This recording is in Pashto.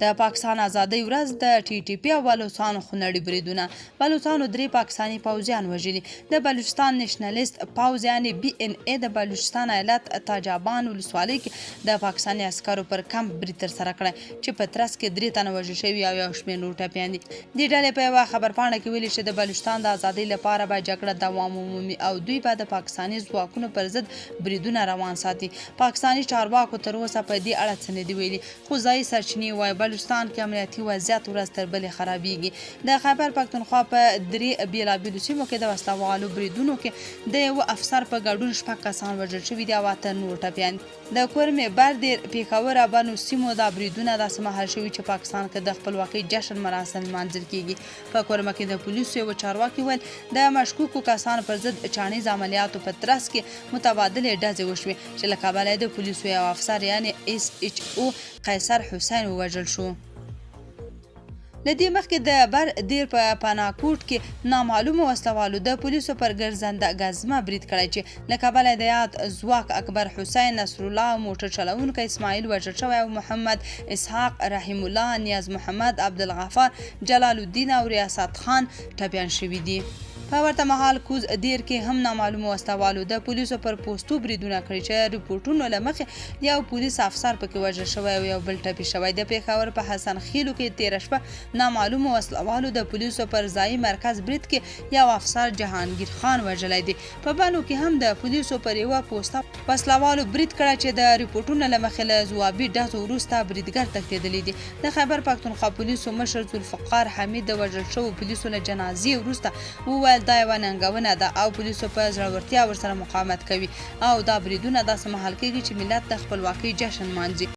د پاکستان ازادۍ ورځ د ټي ټي پي او بلوڅانو خونړي بریدونه. بلوڅانو 3 پاکستاني پوځیان وژلي. د بلوچستان نېشنلسټ پوځ یعنې BNA د بلوچستان ایالت تاجابان ولسوالۍ کې د پاکستاني عسکرو پر کمپ برید ترسره کړی چې په ترڅ کې 3 تنه وژل شوي او یو شمېر نور ټپیان دي. دې ډلې په یوه خبرپاڼه کې ویلي چې د بلوچستان د ازادۍ لپاره به جګړه دوام ومومي او دوی به د پاکستاني ځواکونو پر ضد بریدونه روان ساتي. پاکستاني چارواکو تر اوسه په دې اړه څه نه دي ویلي، خو ځایي سرچینې وایي بلوچستان کې امنیتي وضعیت ورځ تر بلې خرابېږي. د خیبر پښتونخوا په 3 بېلابېلو سیمو کې د وسلوالو بریدونو کې د یو افسر په ګډون 6 کسان وژل شوي دي او 8 نور ټپیان. د کورمې بردیر پېښور او بنو سیمو دا بریدونه داسې مهال شوي چې پاکستان کې د خپلواکۍ جشن مراسم لمانځل کېږي. په کورمه کې د پولیسو یو چارواکي ویل د مشکوکو کسانو پر ضد چانیز عملیاتو په ترڅ کې متبادلې ډزې وشوې چې له کبله د پولیسو یو افسر یعنې SHO قیصر حسین ووژل شو. له دې مخکې د بردیر په پناکوټ کې نامعلومو وسلوالو د پولیسو پر ګرځنده ګزمه برید کړی چې له کبله د یاد ځواک اکبر حسین، نصرالله او موټر چلوونکی اسماعیل وژل شوی او محمد اسحاق، رحیم الله، نیاز محمد، عبدالغفار، جلال الدین او ریاست خان ټپیان شوي دي. په ورته مهال کوز دیر کې هم نامعلومو وسلوالو د پولیسو پر پوستو بریدونه کړي چې ریپورټونو له مخې یو پولیس افسر پکې وژل شوی او یو بل ټپي شوی. د پېښور په حسن خیلو کې 13 شپه نامعلومو وسلوالو د پولیسو پر ځایي مرکز برید کې یو افسر جهانگیر خان وژلی دی. په بنو کې هم د پولیسو پر یوه پوسته وسلوالو برید کړی چې د ریپورټونو له مخې له ځوابي ډزو وروسته بریدګر تښتېدلی دی. د خیبر پښتونخوا پولیسو مشر ذوالفقار حمید د وژل شوو پولیسو له جنازې وروسته وویل دا یوه ننګونه ده او پولیسو په زړورتیا ورسره مقاومت کوي او دا بریدونه داسې مهال کېږي چې ملت د خپلواکۍ جشن مانځي.